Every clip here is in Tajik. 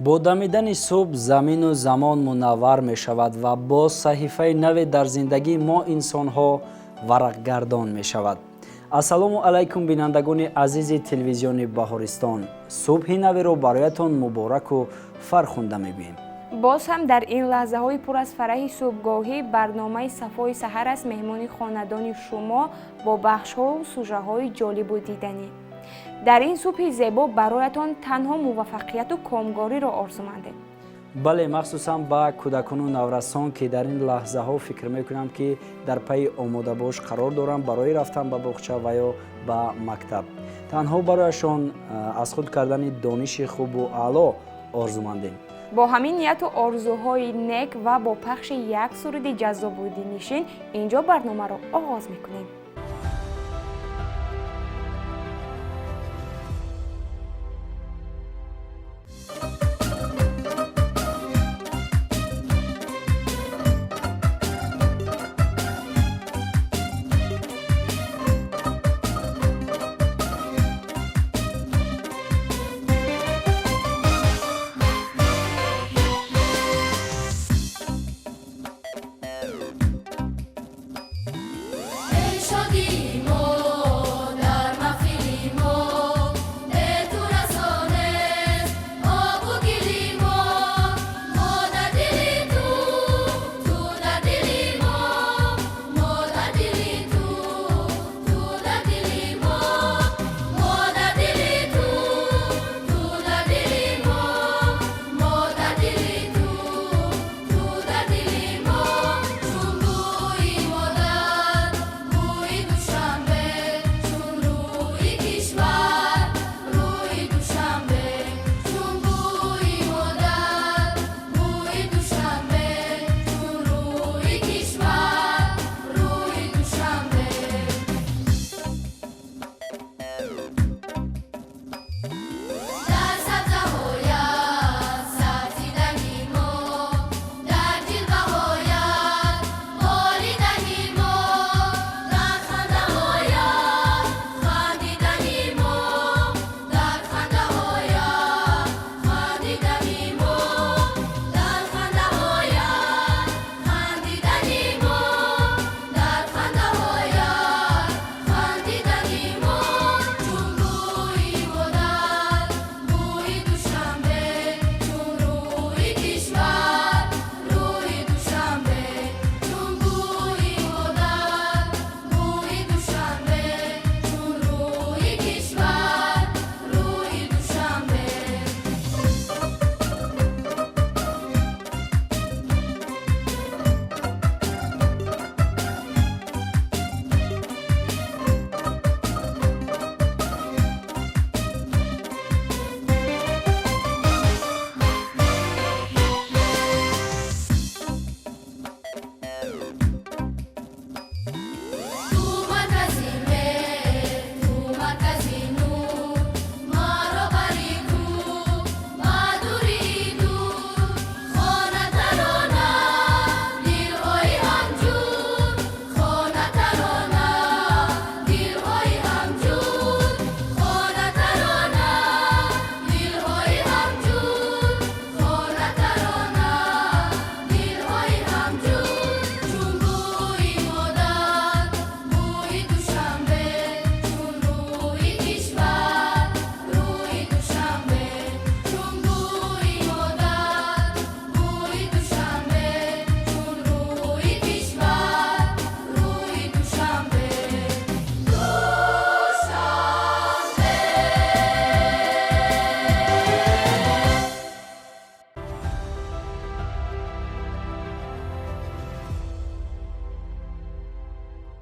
бо дамидани субҳ замину замон мунаввар мешавад ва бо саҳифаи наве дар зиндагии мо инсонҳо варақгардон мешавад. ассалому алайкум бинандагони азизи телевизиони Баҳористон. субҳи наверо бароятон мубораку фархунда мебинем. боз ҳам дар ин лаҳзаҳои пур аз фараҳи субҳгоҳӣ барномаи Сафои саҳар аст меҳмони хонадони шумо бо бахшҳову сужаҳои ҷолибу диданӣ. дар ин субҳи зебо бароятон танҳо муваффақияту комгориро орзумандем. бале, махсусан ба кӯдакону наврасон ки дар ин лаҳзаҳо фикр мекунам ки дар пайи омодабош қарор дорам барои рафтан ба боғча ва ё ба мактаб. танҳо барояшон аз худ кардани дониши хубу аъло орзумандем. бо ҳамин нияту орзуҳои нек ва бо пахши як суруди ҷаззобу дилнишин инҷо барномаро оғоз мекунем.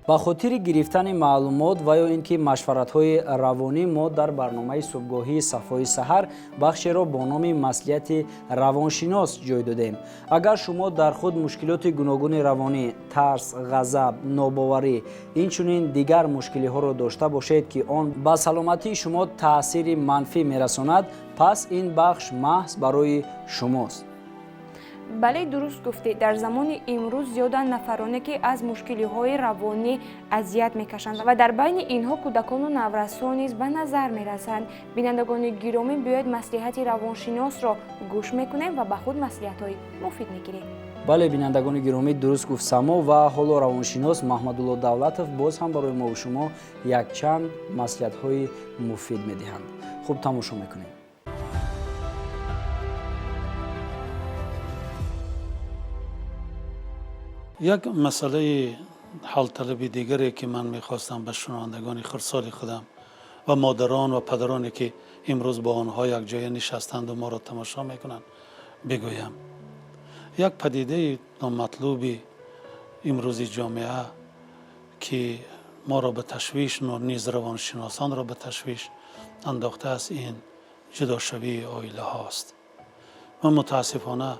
ба хотири гирифтани маълумот ва ё ин ки машваратҳои равонӣ мо дар барномаи субҳгоҳии Сафои саҳар бахшеро бо номи маслиҳати равоншинос ҷой додем. агар шумо дар худ мушкилоти гуногуни равонӣ, тарс, ғазаб, нобоварӣ, инчунин дигар мушкилиҳоро дошта бошед ки он ба саломатии шумо таъсири манфӣ мерасонад, пас ин бахш маҳз барои шумост. بله درست گفتید. در زمان امروز زیاده نفرانی که از مشکلی های روانی اذیت میکشند و در بین اینها کودکان و نورسان نیز به نظر میرسند. بینندگان گرامی بیاید مصلحت روانشناس را گوش میکنیم و به خود مصلحت های مفید میگیریم. بله بینندگان گرامی درست گفت سما و حالا روانشناس محمدالله دولتов باز هم برای ما و شما یک چند مصلحت های مفید میدهند. خوب تماشا میکنیم. یک مسئله حل طلبی دیگری که من میخواستم به شنوندگان خردسال خودم و مادران و پدرانی که امروز با آنها یک جای نشستند و ما را تماشا میکنند بگویم. یک پدیده نامطلوبی امروزی جامعه که ما را به تشویش و نیز روانشناسان را به تشویش انداخته است، این جداشوی عائله هاست و متاسفانه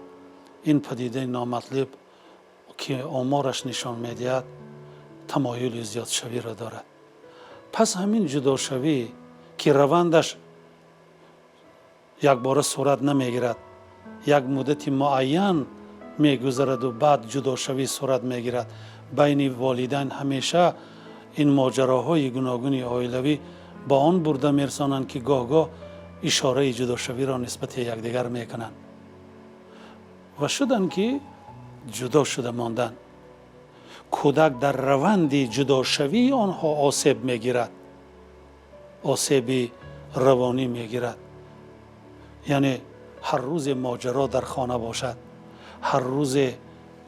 این پدیده نامطلوب که آمارش نشان میدهد تمایل زیاد شوی را دارد. پس همین جداشوی که روندش یک بار صورت نمیگیرد، یک مدت معین میگذرد و بعد جداشوی صورت میگیرد، بین والدین همیشه این ماجراهای گوناگون عائلوی با آن برده میرسانند که گاه اشاره جداشوی را نسبت یکدیگر میکنند و شدن که جدا شده ماندن. کودک در روند جداشوی آنها آسیب میگیرد، آسیب روانی میگیرد. یعنی هر روز ماجرا در خانه باشد، هر روز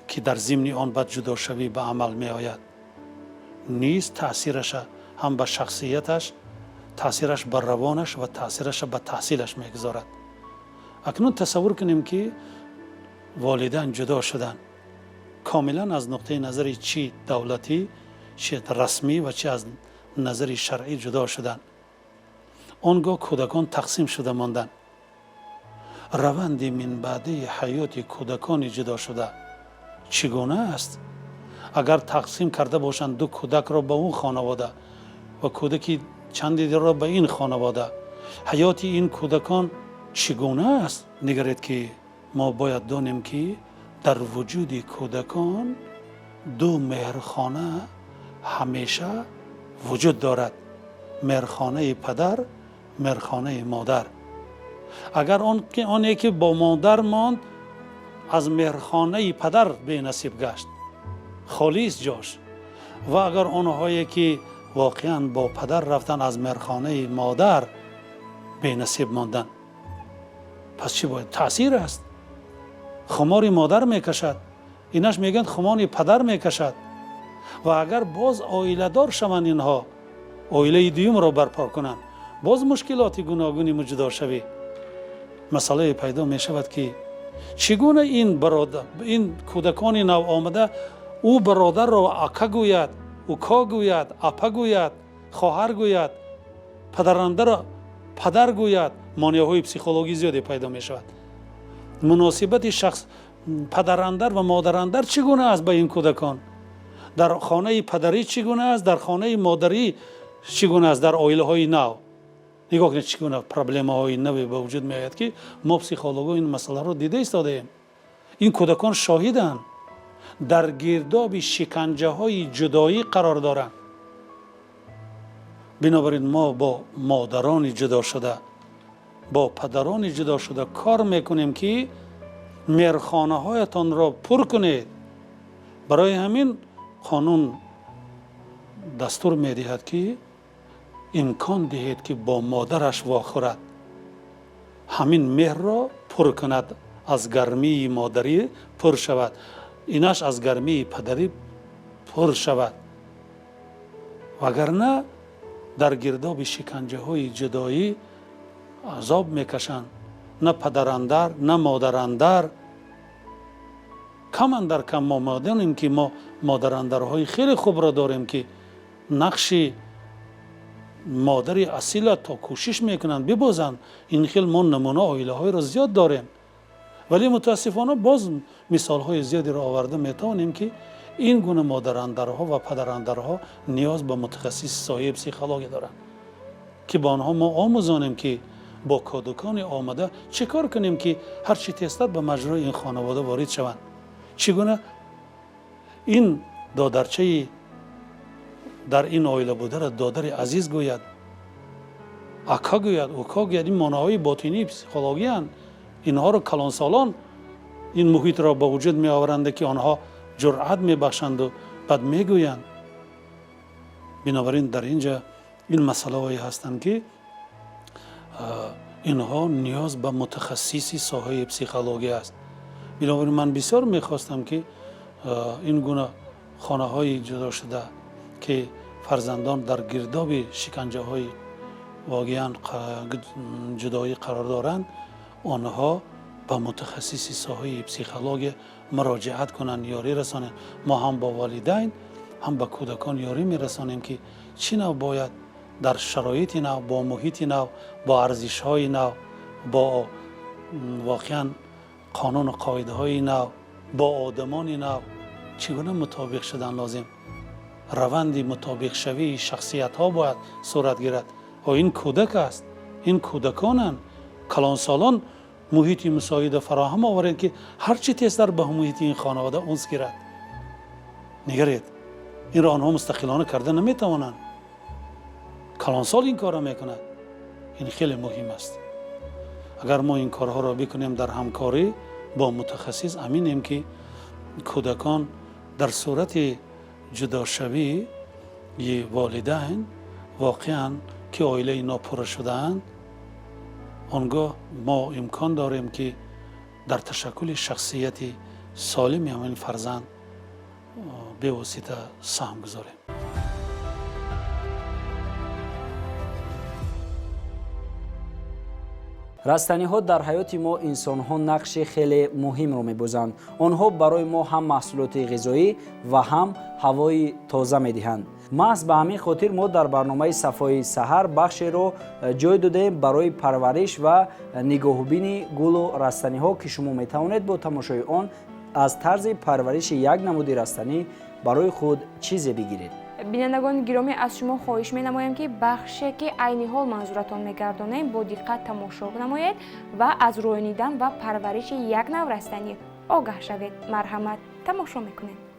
که در ضمن آن بعد جداشوی به عمل می آید، نیز تاثیرش هم به شخصیتش، تاثیرش به روانش و تاثیرش به تحصیلش میگذارد. اکنون تصور کنیم که والدین جدا شدن، کاملا از نقطه نظر چی دولتی، چی رسمی و چی از نظر شرعی جدا شدن. آنگاه کودکان تقسیم شده ماندن. روند من بعدی حیات کودکان جدا شده چگونه است؟ اگر تقسیم کرده باشند دو کودک را به اون خانواده و کودکی چندی را به این خانواده، حیات این کودکان چگونه است؟ نگرید که ما باید دانیم که در وجود کودکان دو مهرخانه همیشه وجود دارد، مهرخانه پدر، مهرخانه مادر. اگر آنی که با مادر ماند از مهرخانه پدر به نصیب گشت، خالی است جاش، و اگر آنهایی که واقعا با پدر رفتن از مهرخانه مادر به نصیب ماندن، پس چی باید؟ تأثیر است. خمار مادر میکشد، اینش میگن خمار پدر میکشد. و اگر باز عائله دار شوند، اینها عائله دیوم را برپا کنند، باز مشکلات گوناگونی موجود شوی. مسئله پیدا می شود که چگونه این برادر، این کودکان نو آمده، او برادر را اکا گوید، اوکا گوید، اپا گوید، خواهر گوید، پدرنده را پدر گوید. مانع‌های پسیخولوژی زیادی پیدا می شود. مناسبت شخص پدراندر و مادراندر چگونه است با این کودکان؟ در خانه پدری چگونه است؟ در خانه مادری چگونه است؟ در عائله های نو نگاه کنید چگونه پرابلم های نوی به وجود می آید که ما پسیخولوژا این مسئله رو دیده ایستاده ایم. این کودکان شاهدند، در گرداب شکنجه های جدایی قرار دارند. بنابراین ما با مادران جدا شده، با پدران جدا شده کار میکنیم که مهرخانه هایتان را پر کنید. برای همین قانون دستور میدهد که امکان دهید که با مادرش واخورد، همین مهر را پر کند، از گرمی مادری پر شود، اینش از گرمی پدری پر شود. وگرنه در گرداب شکنجه های جدایی عذاب میکشند. نه پدراندر نه مادراندر. کم اندر کم ما مادریم که ما مادراندرهای خیلی خوب را داریم که نقش مادری اصیل تا کوشش میکنند ببازند. این خیلی ما نمونه عائله های را زیاد داریم، ولی متاسفانه باز مثال های زیادی را آورده میتوانیم که این گونه مادراندرها و پدراندرها نیاز به متخصص صاحب پسیخولوژی دارند که با آنها ما آموزانیم که با کودکان آمده چه کار کنیم که هر چی تستد به مجرای این خانواده وارد شوند؟ چگونه این دادرچه در این عائله بوده را دادر عزیز گوید، اکا گوید، اوکا گوید؟ این معناهای باطنی پسیکولوژی اند. اینها رو کلانسالان این محیط را به وجود می آورند که آنها جرأت می بخشند و بعد می گویند. بنابراین در اینجا این مسئله هایی هستند که اینها نیاز به متخصصی ساحه پسیکولوژی است. بنابراین من بسیار می خواستم که این گونه خانه های جدا شده که فرزندان در گرداب شکنجه های واقعا جدایی قرار دارند، آنها به متخصصی ساحه پسیکولوژی مراجعت کنند، یاری رسانند. ما هم با والدین هم به کودکان یاری میرسانیم که چی نوع باید در شرایط نو، با محیط نو، با ارزش های نو، با واقعا قانون و قاعده های نو، با آدمان نو چگونه مطابق شدن لازم. روندی مطابق شوی شخصیت ها باید صورت گیرد. و این کودک است، این کودکانند. کلانسالان محیطی مساعد فراهم آورند که هرچی تیزتر به محیط این خانواده اونس گیرد. نگرید، این را آنها مستقلانه کرده نمیتوانند. کلانسال این کار را میکند. این خیلی مهم است. اگر ما این کارها را بکنیم در همکاری با متخصص، امینیم که کودکان در صورت جدا شوی والدین واقعا که عائله اینا پر شده‌اند، آنگاه ما امکان داریم که در تشکل شخصیت سالم همین فرزند به واسطه سهم گذاریم. رستنی ها در حیات ما انسان ها نقش خیلی مهم رو می‌بازند. آنها برای ما هم محصولات غذایی و هم هوای تازه می‌دهند. محض به همین خاطر ما در برنامه صفای سحر بخشی رو جای دادیم برای پرورش و نگاهبینی گل و رستنی ها که شما می‌توانید با تماشای آن از طرز پرورش یک نمود رستنی برای خود چیزی بگیرید. بینندگان گرامی، از شما خواهش می‌نمایم که بخشی که عین حال منظورتان می‌گردانیم با دقت تماشا نمایید و از روییدن و پرورش یک نوع رستنی آگاه شوید. مرحمت، تماشا می‌کنید.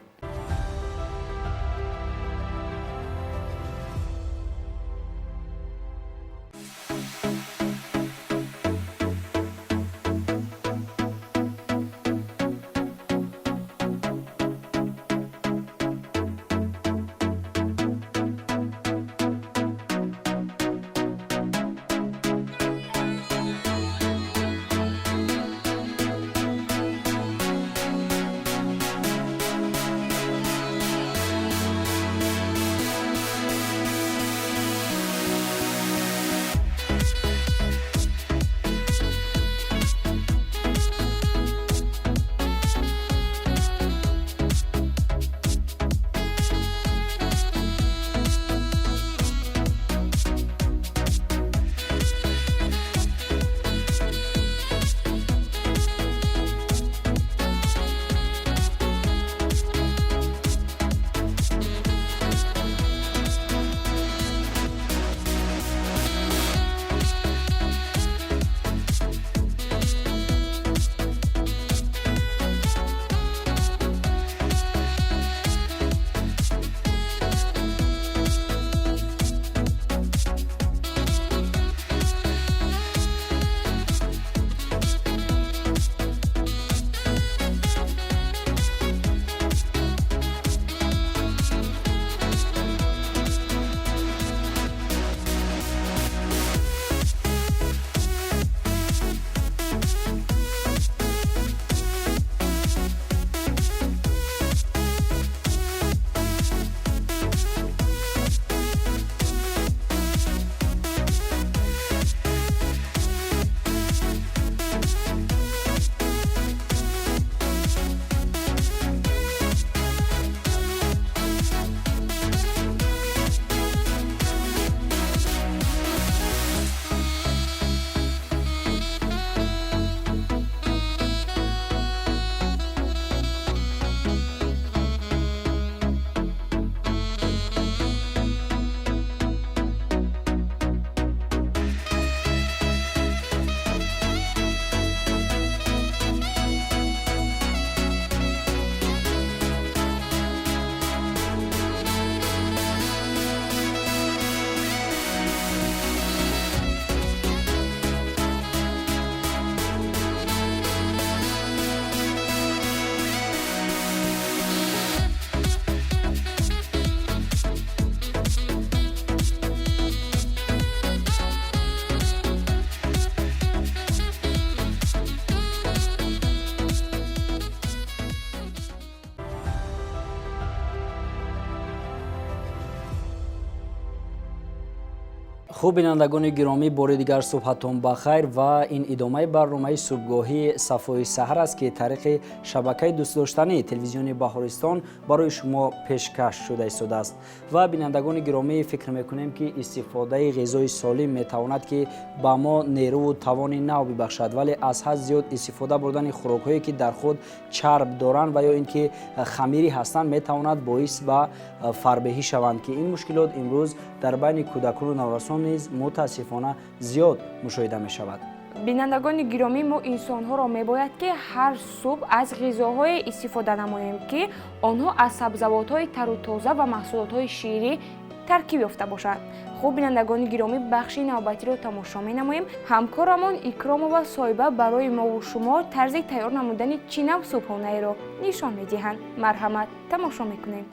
خب بینندگان گرامی، بار دیگر صبحتون بخیر و این ادامه برنامه صبحگاهی صفای سحر است که طریق شبکه دوست داشتنی تلویزیون بهارستان برای شما پیشکش شده است و بینندگان گرامی فکر میکنیم که استفاده غذای سالم میتواند که به ما نیرو و توان نو ببخشد، ولی از حد زیاد استفاده بردن خوراک‌هایی که در خود چرب دارند و یا اینکه خمیری هستند میتواند باعث به فربهی شوند که این مشکلات امروز در بین کودکان و نوجوانان نیز متاسفانه زیاد مشاهده می شود. بینندگان گرامی، ما انسان‌ها میباید که هر صبح از غذاهای استفاده نماییم که آنها از سبزیجات تر و تازه و محصولات شیری ترکیب یافته باشند. خوب بینندگان گرامی، بخش نوبتی را تماشا می‌نماییم. همکارمان اکرام و صایبه برای ما و شما طرز تیار نمودن چینه و صبحانه را نشان می‌دهند. مرحمت تماشا می‌کنیم.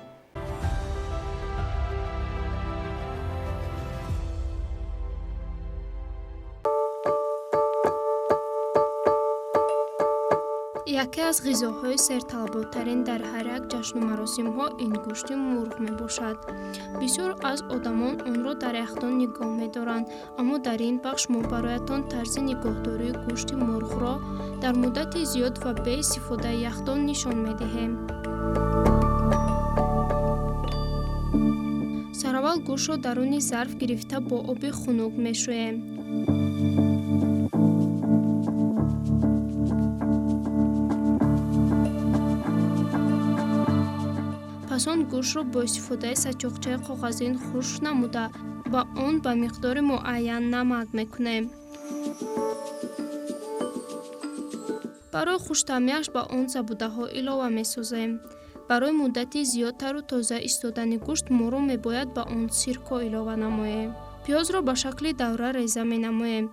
яке аз ғизоҳои серталаботарин дар ҳар як ҷашну маросимҳо ин гӯшти мурғ мебошад. бисёр аз одамон онро дар яхдон нигоҳ медоранд, аммо дар ин бахш мо бароятон тарзи нигоҳдории гӯшти мурғро дар муддати зиёд ва бе истифодаи яхдон нишон медиҳем. сараввал гӯштро даруни зарф гирифта бо оби хунук мешӯем. пас он гӯштро бо истифодаи сачоқчаи коғазин хушк намуда ба он ба миқдори муайян намак мекунем. барои хуштамияш ба он забудаҳо илова месозем. барои муддати зиёдтару тоза истодани гӯшт моро мебояд ба он сирко илова намоем. пиёзро ба шакли давра реза менамоем.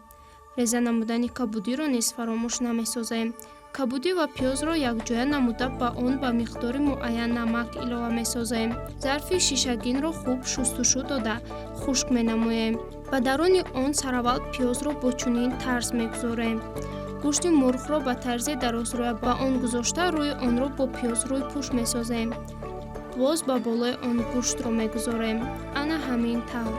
реза намудани кабудиро низ фаромӯш намесозем. кабудӣ ва пиёзро якҷоя намуда ба он ба миқдори муайян намак илова месозем. зарфи шишагинро хуб шустушӯ дода хушк менамоем. ба даруни он сараввал пиёзро бо чунин тарз мегузорем. гӯшти мурғро ба тарзи дарозрӯя ба он гузошта рӯи онро бо пиёз рӯй пӯш месозем. боз ба болои он гӯштро мегузорем. ана ҳамин тавр.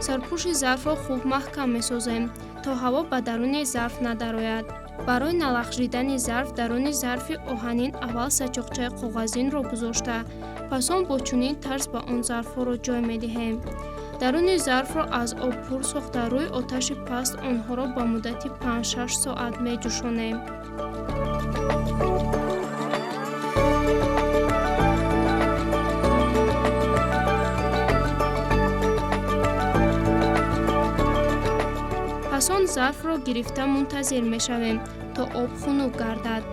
сарпӯши зарфро хуб маҳкам месозем, то ҳаво ба даруни зарф надарояд. барои налағжидани зарф даруни зарфи оҳанин аввал сачоқчаи коғазинро гузошта, пас он бо чунин тарз ба он зарфҳоро ҷой медиҳем. даруни зарфро аз об пур сохта рӯи оташи паст онҳоро ба муддати 5-6 соат меҷӯшонем. пас он зарфро гирифта мунтазир мешавем, то об хунук гардад.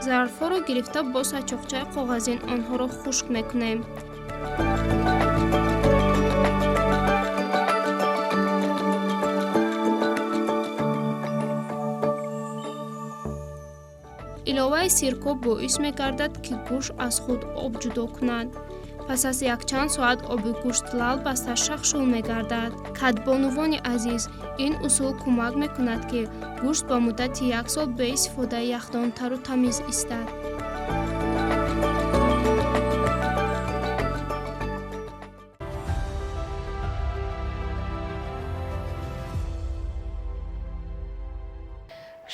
зарфҳоро гирифта бо сачоқчаи коғазин онҳоро хушк мекунем. иловаи сирко боис мегардад ки гӯшт аз худ об ҷудо кунад. пас аз якчанд соат оби гӯшт лал баста шахшул мегардад. кадбонувони азиз, ин усул кӯмак мекунад ки гӯшт ба муддати 1 сол бе истифодаи яхдон тару тамиз истад.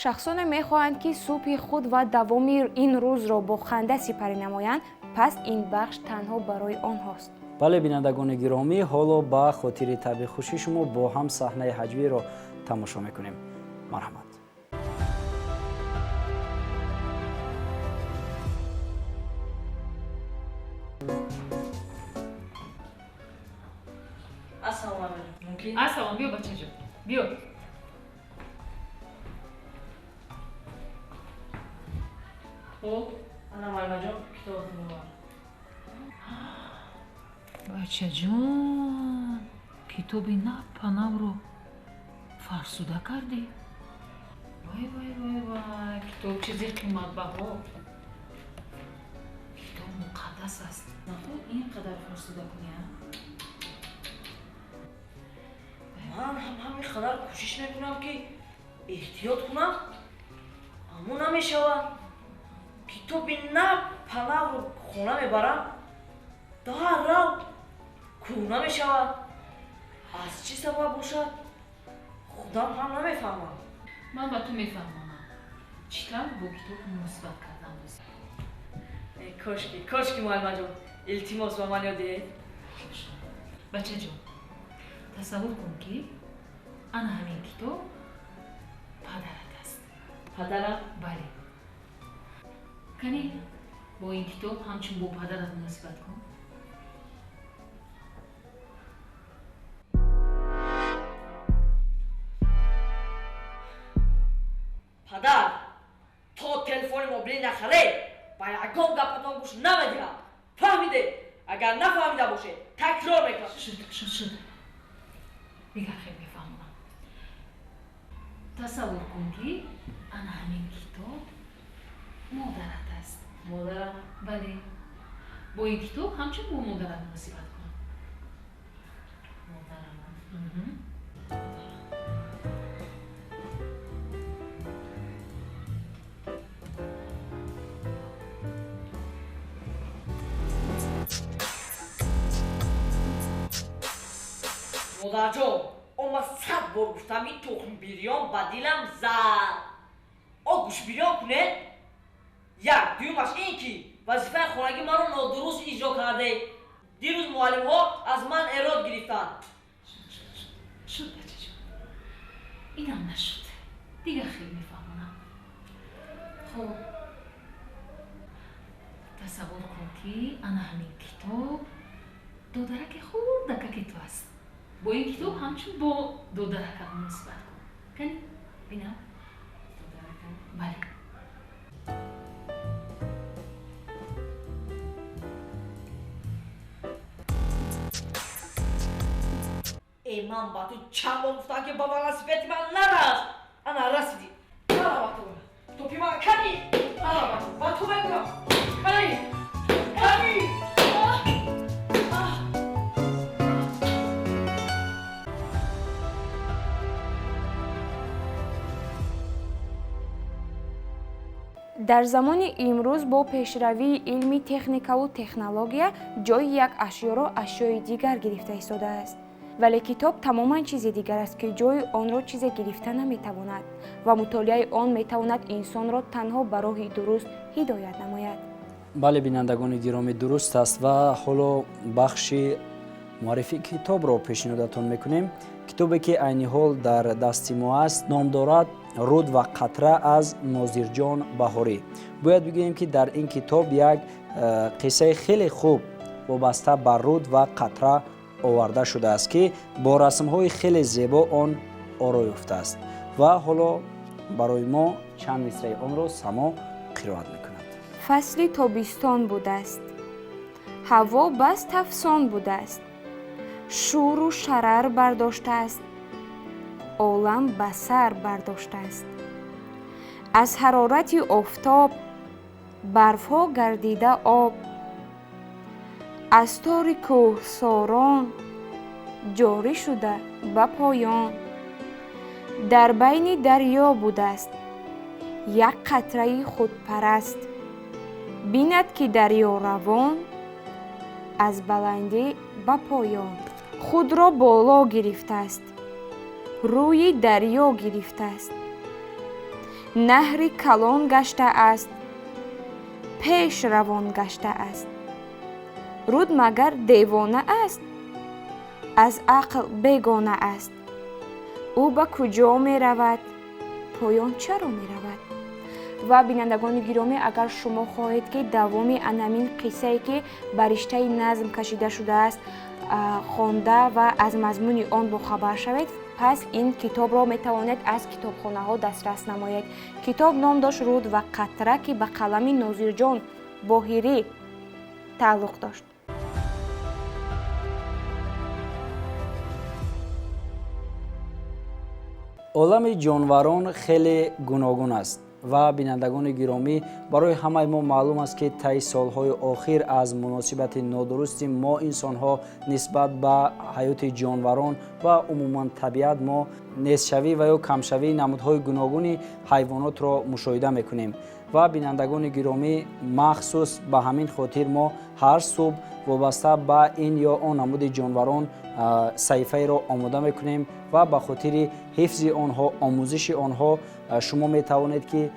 шахсоне мехоҳанд ки субҳи худ ва давоми ин рӯзро бо ханда сипарӣ намоянд, пас ин бахш танҳо барои онҳост. бале бинандагони гиромӣ, ҳоло ба хотири табихуши шумо бо ҳам саҳнаи ҳаҷвиро тамошо мекунем. марҳамат. ассалому алайкум. Ассалом, биё бачаҷон, биё. Хуб, ана майваҷон китоби муар. Бачаҷон, китоби нав панавро фарсуда кардӣ? Вай, китоб чизи қиматбаҳо. Китоб муқаддас аст. Нахуд ин қадар фарсуда кунӣ? ман ҳамин қадар кӯшиш мекунам ки эҳтиёт кунам, аммо намешавад. китоби нав پناه رو خونه میبرم در رو کونه میشود. از چی سبب باشد خودم هم نمیفهمم. من با تو میفهمم چطور با کتاب مثبت کردن دوست. کاشکی معلم جان التماس با من یادید. بچه جان تصور کن که انا همین کتاب پدرت است. پدرم بله کنی با این کتاب همچون با پدرت مناسبت کن. پدر تا تلفن موبیل نخره با یکم گپتان گوش نمیدیم. فهمیده؟ اگر نفهمیده باشه تکرار میکنم. شد دیگر خیلی میفهمم. تصور کن که انا همین کتاب مادرت است. مادرم بله با این کتاب همچون با مادرت مناسبت کن. مادرم مادر جان اما 100 بار گفتم این تخم بیریان با دیلم زد. گوش بیریان کنه. یک دویمش این که وظیفه خانگی من رو نادرست اجرا کرده. دیروز معلم ها از من ایراد گرفتن. شد بچه جان اینم نشد دیگر خیلی میفهمم. خب تصور کن که انا همین کتاب دو درک خوب دکه تو است. با این کتاب همچون با دو درک مناسبت کن. کنی بینم دو درک. بله ای من با تو چند بار گفتم که بابا نصیبت من نرست. انا رسیدی. برو با تو. توپی من کنی. با تو بگم. کنی. дар замони имрӯз бо пешравии илми техникаву технология ҷои як ашёро ашёи дигар гирифта истодааст. вале китоб тамоман чизи дигар аст ки ҷои онро чизе гирифта наметавонад ва мутолиаи он метавонад инсонро танҳо ба роҳи дуруст ҳидоят намояд. бале бинандагони гиромӣ дуруст аст ва ҳоло бахши муаррифии китобро пешниҳодатон мекунем. китобе ки айни ҳол дар дасти мо аст ном дорад руд ва қатра аз нозирҷон баҳорӣ. бояд бигӯем ки дар ин китоб як қиссаи хеле хуб вобаста ба руд ва қатра оварда шудааст ки бо расмҳои хеле зебо он оро ёфтааст ва ҳоло барои мо чанд мисраи онро само қироат мекунад. фасли тобистон будааст. ҳаво бас тафсон будааст. шӯру шарар бардоштааст. олам ба сар бардоштааст. аз ҳарорати офтоб барфҳо гардида об. аз тори кӯҳсорон ҷорӣ шуда ба поён. дар байни дарьё будааст як қатраи худпараст. бинад ки дарьё равон аз баландӣ ба поён. худро боло гирифтааст. рӯи дарьё гирифтааст. наҳри калон гаштааст. пеш равон гаштааст. руд магар девона аст? аз ақл бегона аст. ӯ ба куҷо меравад? поён чаро меравад? ва бинандагони гиромӣ, агар шумо хоҳед ки давоми анамин қиссае ки ба риштаи назм кашида шудааст хонда ва аз мазмуни он бохабар шавед, пас ин китобро метавонед аз китобхонаҳо дастрас намоед. китоб ном дошт руд ва қатра ки ба қалами нозирҷон боҳирӣ тааллуқ дошт. олами ҷонварон хеле гуногун аст ва бинандагони гиромӣ, барои ҳамаи мо маълум аст ки таи солҳои охир аз муносибати нодурусти мо инсонҳо нисбат ба ҳаёти ҷонварон ва умуман табиат мо нестшавӣ ва ё камшавии намудҳои гуногуни ҳайвонотро мушоҳида мекунем. و بینندگان گرامی، مخصوص به همین خاطر ما هر صبح وابسته به این یا آن نمود جانوران صحیفه را آماده میکنیم و به خاطر حفظ آنها، آموزش آنها شما می توانید که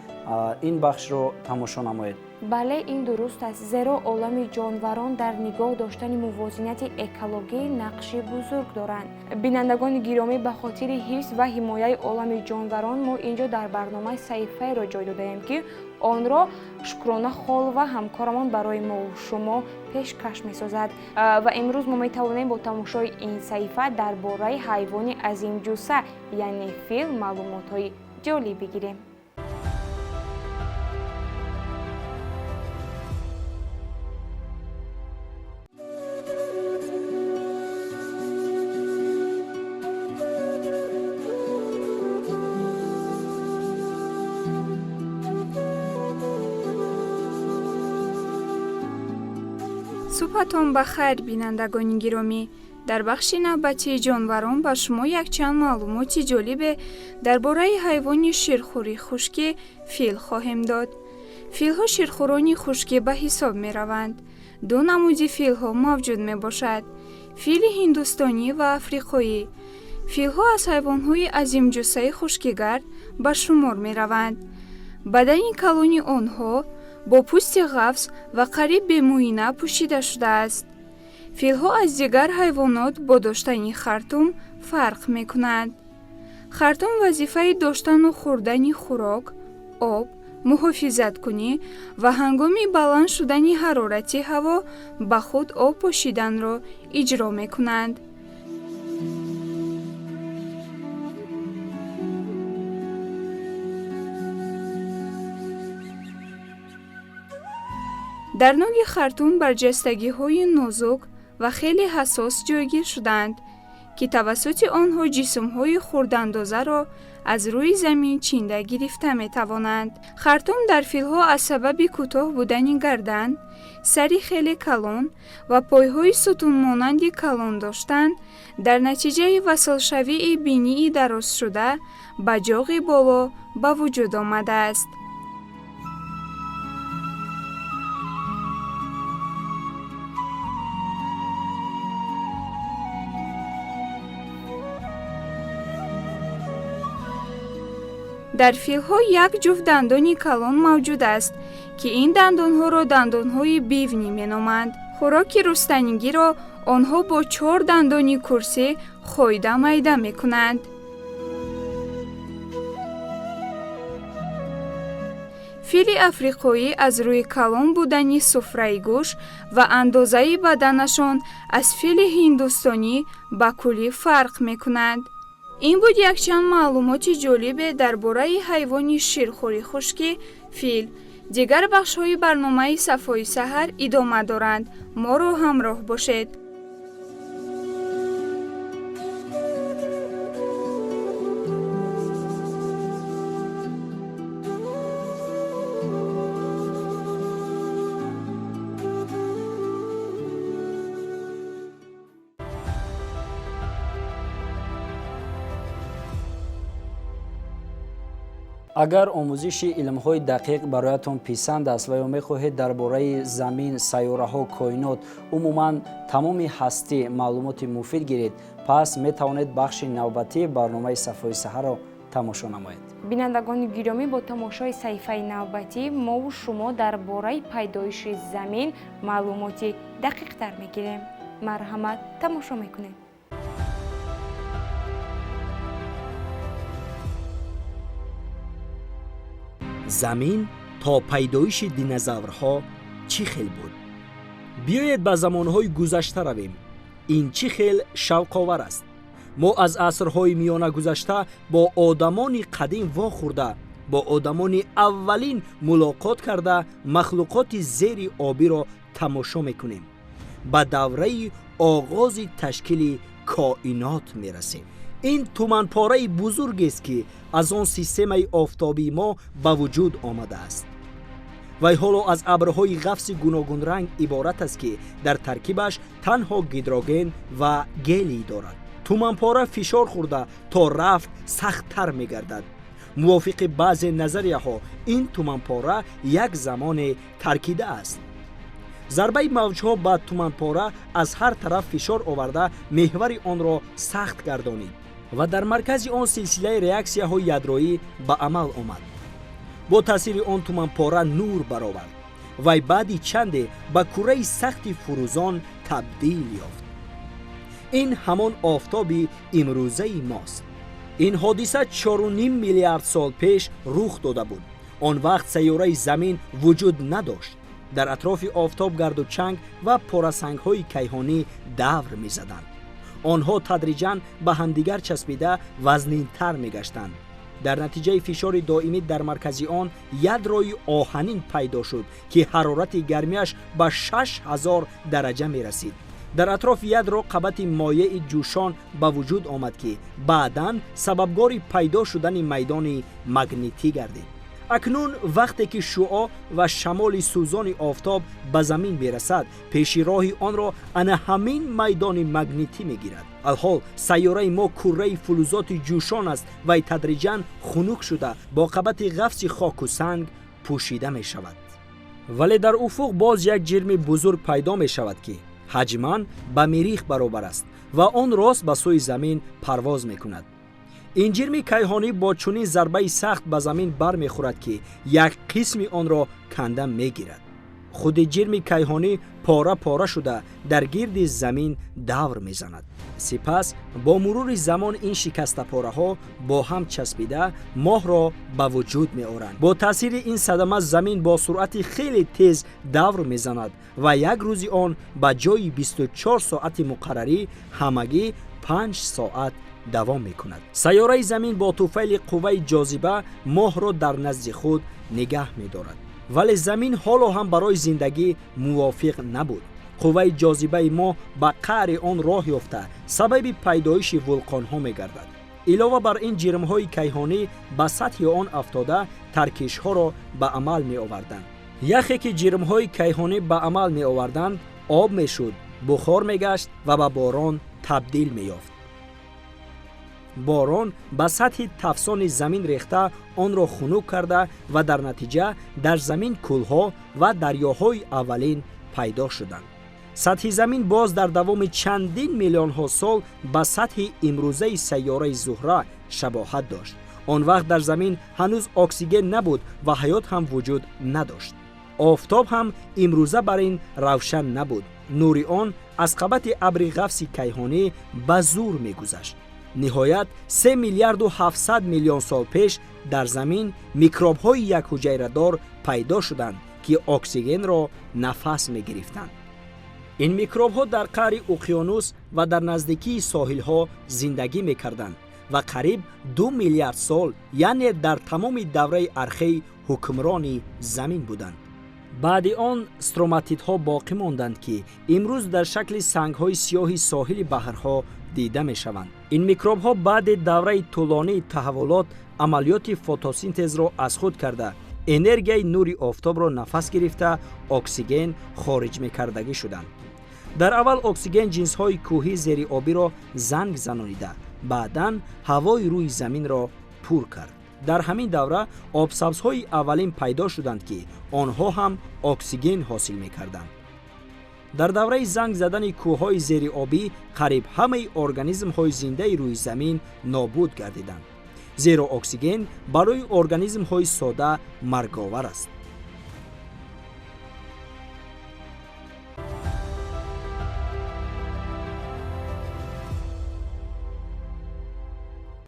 این بخش را تماشا نمایید. بله، این درست است، زیرا عالم جانوران در نگاه داشتن موازنیت اکولوژی نقشی بزرگ دارند. بینندگان گرامی، به خاطر حفظ و حمایت عالم جانوران ما اینجا در برنامه صحیفه را جای دادیم که آن را شکرانه خال و همکارمان برای ما و شما پیشکش می‌سازد و امروز ما می‌توانیم با تماشای این صحیفه درباره حیوان عظیم‌جثه یعنی فیل معلومات‌های جالب بگیریم. صبحتان بخیر بینندگان گرامی. در بخش نوبتی جانوران با شما یک چند معلومات جالب درباره حیوان شیرخوری خشکی فیل خواهیم داد. فیل ها شیرخوران خشکی به حساب می روند. دو نمود فیل ها موجود می باشد: فیل هندوستانی و افریقایی. فیل ها از حیوان های عظیم جثه خشکیگرد به شمار می روند. بدن کلون آنها با پوست قفس و قریب به موینه پوشیده شده است. فیل ها از دیگر حیوانات با داشتن خرطوم فرق می کنند. خرطوم وظیفه داشتن و خوردن خوراک، آب، محافظت کنی و هنگام بلند شدن حرارت هوا به خود آب پاشیدن را اجرا می کنند. در نوع خرطوم برجستگی های نازک و خیلی حساس جایگیر شدند که توسط آنها جسم های خورداندازه را از روی زمین چینده گرفته می توانند. خرطوم در فیل ها از سبب کوتاه بودن گردن، سری خیلی کلان و پای های ستون مانند کلان داشتن در نتیجه وصل شوی بینی دراز شده به جاغ بالا به وجود آمده است. در فیل ها یک جفت دندان کلان موجود است که این دندان ها را دندان های بیونی می نامند. خوراک رستنگی را آنها با 4 دندان کرسی خایده میده می کنند. فیل افریقایی از روی کلان بودن سفره گوشت و اندازه بدنشان از فیل هندوستانی به کلی فرق می کنند. این بود یک چند معلومات جالب درباره حیوان شیرخوری خشکی فیل. دیگر بخش‌های برنامه صفای سحر ادامه دارند. ما را همراه باشید. اگر آموزش علم‌های دقیق برایتان پسند است و یا می‌خواهید درباره زمین، سیاره‌ها، کائنات، عموماً تمام هستی معلومات مفید گیرید، پس می‌توانید بخش نوبتی برنامه صفای سحر را تماشا نمایید. بینندگان گرامی، با تماشای صحیفه نوبتی ما و شما درباره پیدایش زمین معلوماتی دقیق‌تر می‌گیریم. مرحمت تماشا می‌کنید. زمین تا پیدایش دینозاورها چی خیل بود؟ بیایید به زمانهای گذشته رویم. این چی خیل شوق‌آور است. ما از عصرهای میانه گذشته با آدمان قدیم واخورده، با آدمان اولین ملاقات کرده مخلوقات زیر آبی را تماشا میکنیم. به دوره آغاز تشکیل کائنات میرسیم. این تومنپاره بزرگ است که از آن سیستم آفتابی ما به وجود آمده است. و حالا از ابرهای غفص گوناگون رنگ عبارت است که در ترکیبش تنها هیدروژن و گلی دارد. تومنپاره فشار خورده تا رفت سخت‌تر می‌گردد. موافق بعض نظریه ها این تومنپاره یک زمان ترکیده است. ضربه موجها به تومنپاره از هر طرف فشار آورده محور آن را سخت گردانید و در مرکز آن سلسله ریاکسیه های یدرایی به عمل آمد. با تاثیر آن تومنپاره نور برآورد و بعدی چنده به کره سخت فروزان تبدیل یافت. این همان آفتابی امروزه ماست. این حادثه 4.5 میلیارد سال پیش رخ داده بود. آن وقت سیاره زمین وجود نداشت. در اطراف آفتاب گرد و چنگ و پاراسنگ های کیهانی دور می زدند. آنها تدریجاً به همدیگر چسبیده وزنین تر می گشتند. در نتیجه فشار دائمی در مرکز آن یدرای آهنین پیدا شد که حرارت گرمیش به 6000 درجه می رسید. در اطراف یدرا قبط مایع جوشان به وجود آمد که بعداً سببگار پیدا شدن میدان مگنیتی گردید. اکنون وقتی که شعاع و شمال سوزان آفتاب به زمین میرسد، پیش راه آن را همین میدان مگنیتی میگیرد. الحال سیاره ما کره فلزات جوشان است و تدریجاً خنک شده با قبط غفص خاک و سنگ پوشیده می شود. ولی در افق باز یک جرم بزرگ پیدا می شود که حجماً به مریخ برابر است و آن راست به سوی زمین پرواز می کند. این جرم کیهانی با چنین ضربه سخت به زمین برمیخورد که یک قسم آن را کنده میگیرد. خود جرم کیهانی پاره پاره شده در گرد زمین دور میزند. سپس با مرور زمان این شکسته پاره ها با هم چسبیده ماه را به وجود می آورند. با تاثیر این صدمه زمین با سرعت خیلی تیز دور میزند و یک روزی آن به جای 24 ساعت مقرری همگی 5 ساعت دوام می کند. سیاره زمین با توفیل قوه جاذبه ماه را در نزد خود نگه می دارد. ولی زمین حالا هم برای زندگی موافق نبود. قوه جاذبه ما به قعر آن راه یافته سبب پیدایش ولکان ها می گردد. علاوه بر این جرم های کیهانی به سطح آن افتاده ترکش ها را به عمل می آوردند. یخی که جرم های کیهانی به عمل می آوردند آب می شد، بخار می گشت و به باران تبدیل می یافت. باران به سطح تفسان زمین ریخته آن را خنک کرده و در نتیجه در زمین کلها و دریاهای اولین پیدا شدند. سطح زمین باز در دوام چندین میلیون ها سال به سطح امروزه سیاره زهره شباهت داشت. آن وقت در زمین هنوز اکسیژن نبود و حیات هم وجود نداشت. آفتاب هم امروزه بر این روشن نبود. نور آن از قبط ابر غفص کیهانی به زور می‌گذشت. نهایت 3 میلیارد و 700 میلیون سال پیش در زمین میکروب های یک حجره دار پیدا شدند که اکسیژن را نفس می گرفتند. این میکروب ها در قعر اقیانوس و در نزدیکی ساحل ها زندگی می کردند و قریب 2 میلیارد سال یعنی در تمام دوره ارخی حکمرانی زمین بودند. بعد آن استروماتیدها باقی ماندند که امروز در شکل سنگ های سیاه ساحل بحرها دیده می شوند. این میکروب ها بعد دوره طولانی تحولات عملیات فتوسنتز را از خود کرده انرژی نور آفتاب را نفس گرفته اکسیژن خارج می کردگی شدند. در اول اکسیژن جنس های کوهی زیر آبی را زنگ زنانیده بعداً هوای روی زمین را پر کرد. در همین دوره آبسبزهای اولین پیدا شدند که آنها هم اکسیژن حاصل می کردند. در دوره زنگ زدن کوههای زیر آبی قریب همه ارگانیسم های زنده روی زمین نابود گردیدند. زیرا اکسیژن برای ارگانیسم های ساده مرگاور است.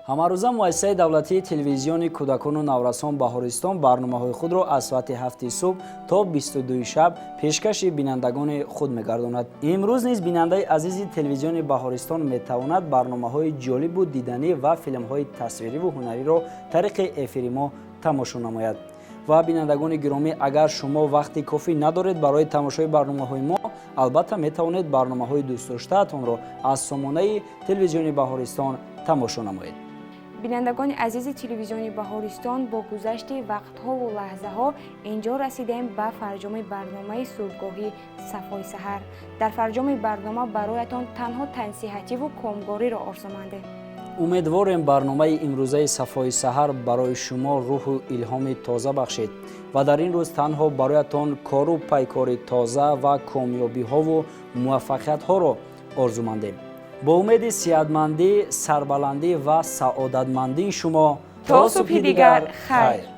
ҳамарӯза муассисаи давлатии телевизиони кӯдакону наврасон баҳористон барномаҳои худро аз соати 7 субҳ то 22 шаб пешкаши бинандагони худ мегардонад. имрӯз низ бинандаи азизи телевизиони баҳористон метавонад барномаҳои ҷолибу диданӣ ва филмҳои тасвириву ҳунариро тариқи эфири мо тамошо намояд. ва бинандагони гиромӣ, агар шумо вақти кофӣ надоред барои тамошои барномаҳои мо, албатта метавонед барномаҳои дӯстдоштаатонро аз сомонаи телевизиони баҳористон тамошо намоед. бинандагони азизи телевизиони баҳористон, бо гузашти вақтҳову лаҳзаҳо инҷо расидем ба фарҷоми барномаи субҳгоҳи Сафои саҳар. дар фарҷоми барнома бароятон танҳо тансиҳативу комгориро орзумандем. умедворем барномаи имрӯзаи сафои саҳар барои шумо рӯҳу илҳоми тоза бахшед ва дар ин рӯз танҳо бароятон кору пайкори тоза ва комёбиҳову муваффақиятҳоро орзумандем. бо умеди сеҳатмандӣ, сарбаландӣ ва саодатмандии шумо то субҳи дигар хайр.